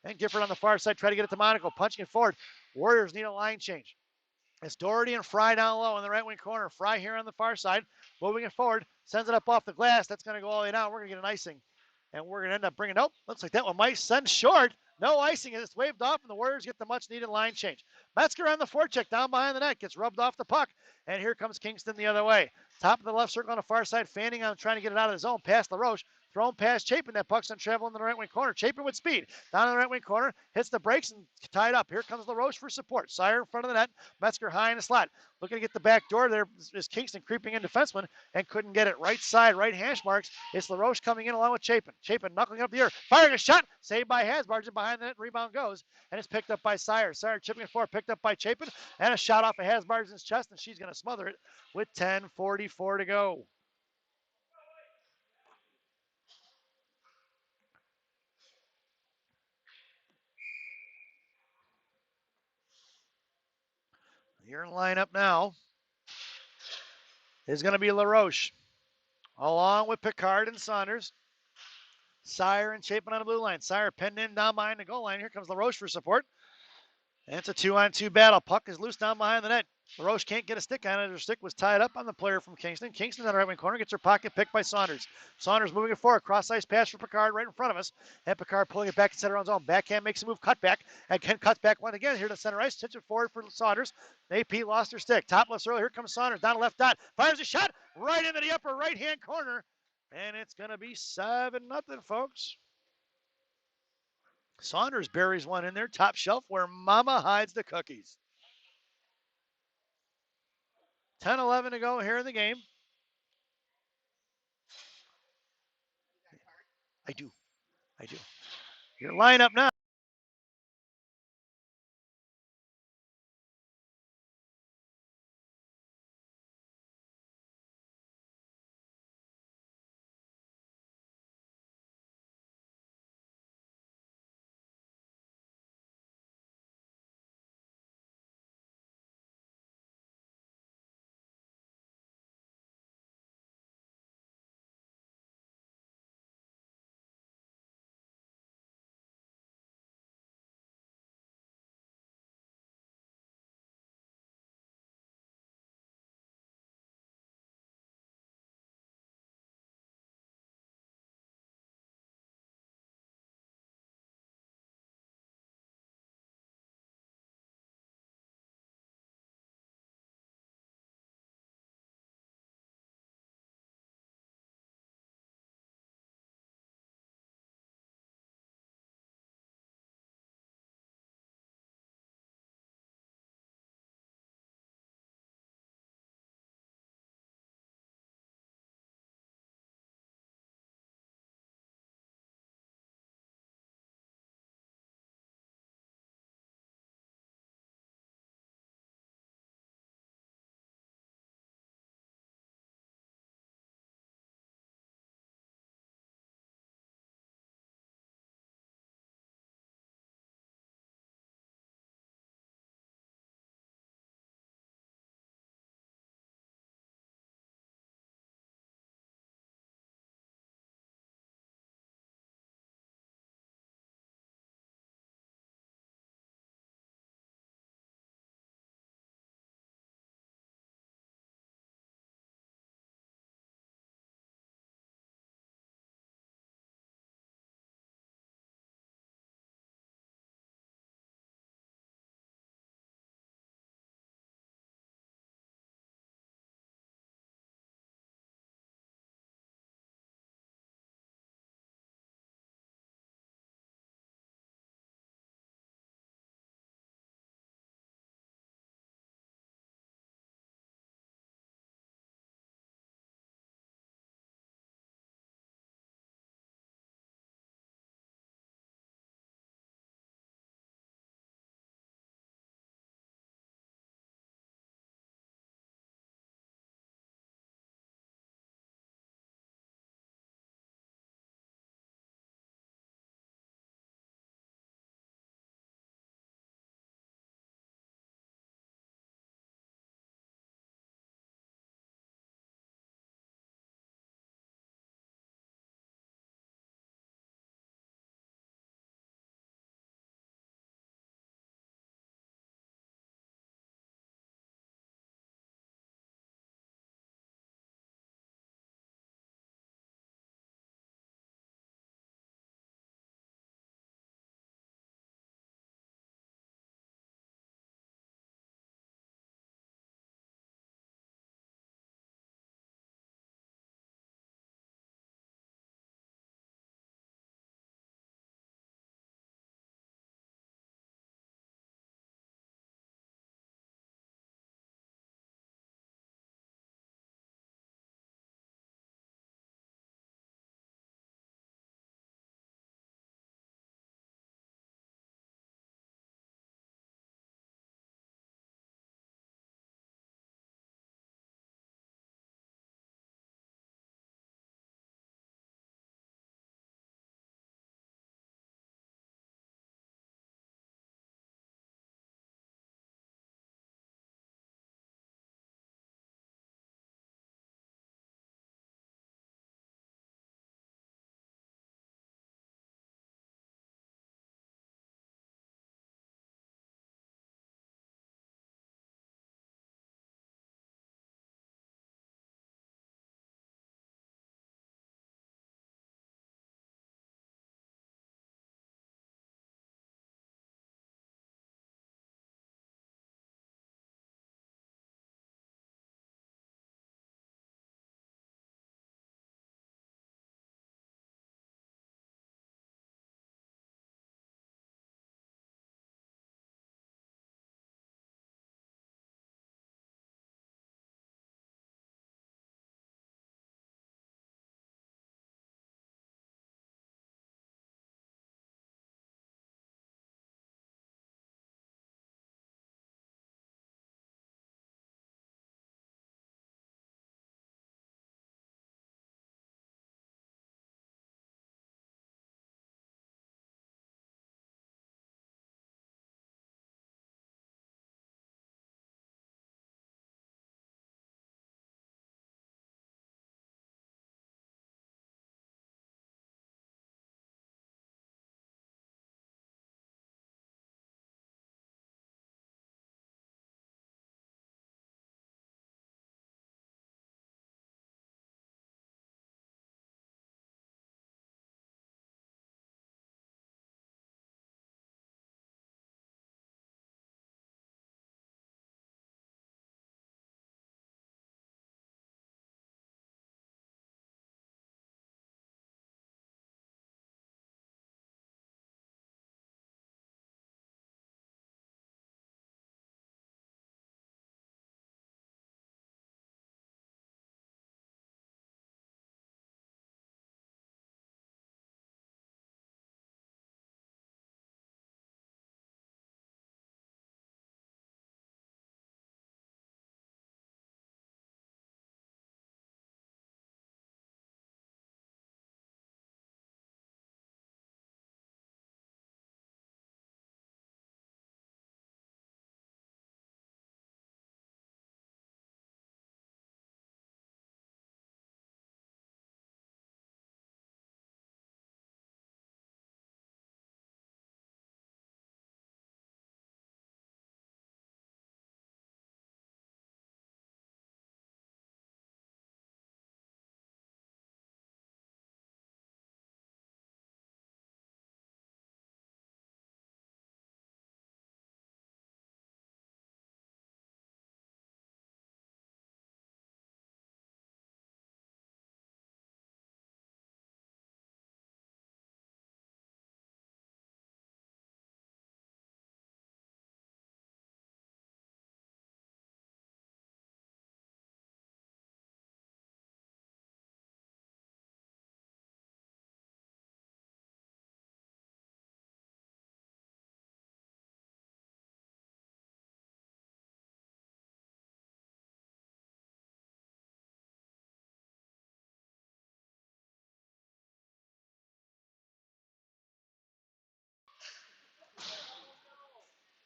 And Gifford on the far side. Try to get it to Monaco. Punching it forward. Warriors need a line change. It's Doherty and Fry down low in the right wing corner. Fry here on the far side. Moving it forward. Sends it up off the glass. That's going to go all the way down. We're going to get an icing. And we're going to end up bringing, looks like that one might send short. No icing. It's waved off, and the Warriors get the much-needed line change. Metzger on the forecheck down behind the net. Gets rubbed off the puck. And here comes Kingston the other way. Top of the left circle on the far side. Fanning on trying to get it out of the zone. Past LaRoche. Thrown past Chapin. That puck's on travel in the right wing corner. Chapin with speed. Down in the right wing corner. Hits the brakes and tied up. Here comes LaRoche for support. Sire in front of the net. Metzger high in the slot. Looking to get the back door. There is Kingston creeping in defenseman and couldn't get it. Right side, right hash marks. It's LaRoche coming in along with Chapin. Chapin knuckling up the air. Firing a shot. Saved by Hasbargen. Behind the net. Rebound goes. And it's picked up by Sire. Sire chipping it forward. Picked up by Chapin. And a shot off of Hasbargen's chest. And she's going to smother it with 10:44 to go. Your lineup now is going to be LaRoche, along with Picard and Saunders. Sire and Chapin on the blue line. Sire pinned in down behind the goal line. Here comes LaRoche for support. And it's a 2-on-2 battle. Puck is loose down behind the net. LaRoche can't get a stick on it. Her stick was tied up on the player from Kingston. Kingston on the right wing corner gets her pocket picked by Saunders. Saunders moving it forward. Cross ice pass for Picard right in front of us. And Picard pulling it back to center on zone. Backhand makes a move, cut back. And Ken cuts back one again here to center ice. Sits it forward for Saunders. AP lost her stick. Top left early. Here comes Saunders down the left dot. Fires a shot right into the upper right hand corner. And it's going to be 7-0, folks. Saunders buries one in there, top shelf, where Mama hides the cookies. 10-11 to go here in the game. I do. Your lineup now.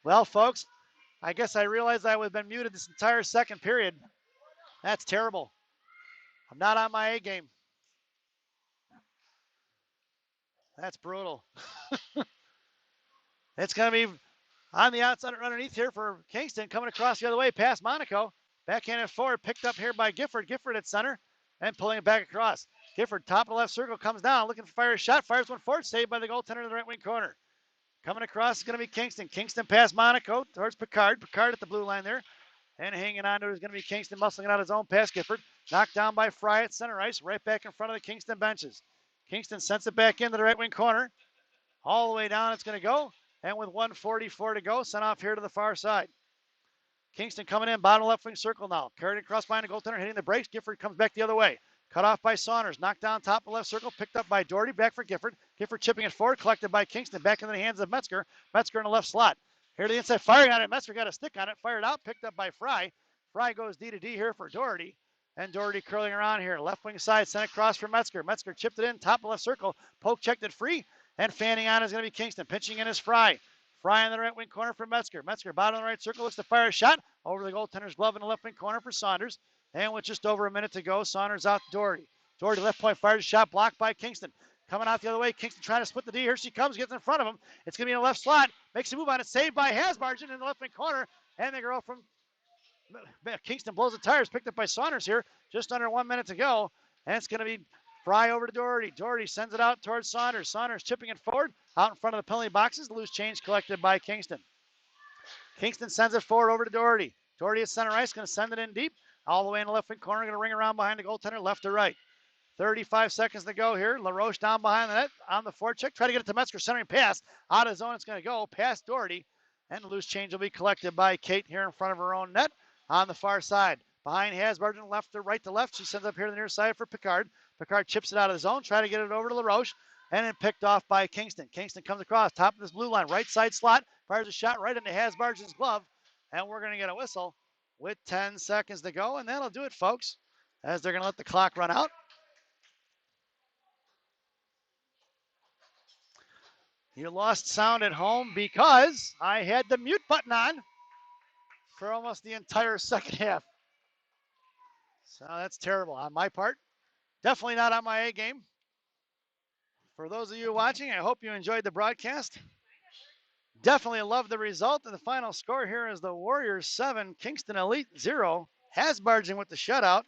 Well, folks, I guess I realized I would have been muted this entire second period. That's terrible. I'm not on my A game. That's brutal. It's going to be on the outside underneath here for Kingston, coming across the other way past Monaco. Backhanded forward, picked up here by Gifford. Gifford at center and pulling it back across. Gifford, top of the left circle, comes down, looking for fire a shot, fires one forward, saved by the goaltender in the right wing corner. Coming across is going to be Kingston. Kingston past Monaco towards Picard. Picard at the blue line there. And hanging on to it is going to be Kingston, muscling out his own past Gifford. Knocked down by Fry at center ice, right back in front of the Kingston benches. Kingston sends it back into the right wing corner. All the way down it's going to go. And with 1:44 to go, sent off here to the far side. Kingston coming in, bottom left wing circle now. Carried across behind the goaltender, hitting the brakes. Gifford comes back the other way. Cut off by Saunders. Knocked down top of left circle. Picked up by Doherty. Back for Gifford. Gifford chipping it forward. Collected by Kingston. Back into the hands of Metzger. Metzger in the left slot. Here to the inside. Firing on it. Metzger got a stick on it. Fired out. Picked up by Fry. Fry goes D to D here for Doherty. And Doherty curling around here. Left wing side. Sent across for Metzger. Metzger chipped it in. Top of left circle. Poke checked it free. And fanning on is going to be Kingston. Pitching in is Fry. Fry in the right wing corner for Metzger. Metzger bottom of the right circle. Looks to fire a shot. Over the goaltender's glove in the left wing corner for Saunders. And with just over a minute to go, Saunders out to Doherty. Doherty left point fires a shot blocked by Kingston. Coming out the other way, Kingston trying to split the D. Here she comes, gets in front of him. It's going to be in the left slot. Makes a move on it, saved by Hasbargen in the left wing corner. And the girl from Kingston blows the tires, picked up by Saunders here. Just under 1 minute to go. And it's going to be Fry over to Doherty. Doherty sends it out towards Saunders. Saunders chipping it forward out in front of the penalty boxes. Loose change collected by Kingston. Kingston sends it forward over to Doherty. Doherty at center ice, going to send it in deep. All the way in the left wing corner, going to ring around behind the goaltender, left to right. 35 seconds to go here. LaRoche down behind the net on the forecheck. Try to get it to Metzger, centering pass. Out of zone, it's going to go past Doherty. And the loose change will be collected by Kate here in front of her own net on the far side. Behind Hasbargen, left to right to left. She sends up here to the near side for Picard. Picard chips it out of the zone, try to get it over to LaRoche. And then picked off by Kingston. Kingston comes across, top of this blue line, right side slot. Fires a shot right into Hasbargen's glove. And we're going to get a whistle with 10 seconds to go. And that'll do it, folks, as they're going to let the clock run out. You lost sound at home because I had the mute button on for almost the entire second half. So that's terrible on my part. Definitely not on my A game. For those of you watching, I hope you enjoyed the broadcast. Definitely love the result. And the final score here is the Warriors 7, Kingston Elite 0. Hasbargen with the shutout.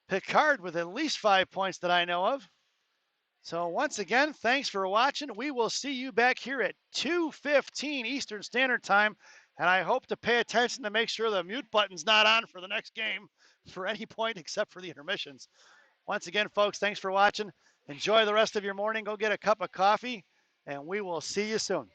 Picard with at least 5 points that I know of. So once again, thanks for watching. We will see you back here at 2:15 Eastern Standard Time. And I hope to pay attention to make sure the mute button's not on for the next game for any point except for the intermissions. Once again, folks, thanks for watching. Enjoy the rest of your morning. Go get a cup of coffee, and we will see you soon.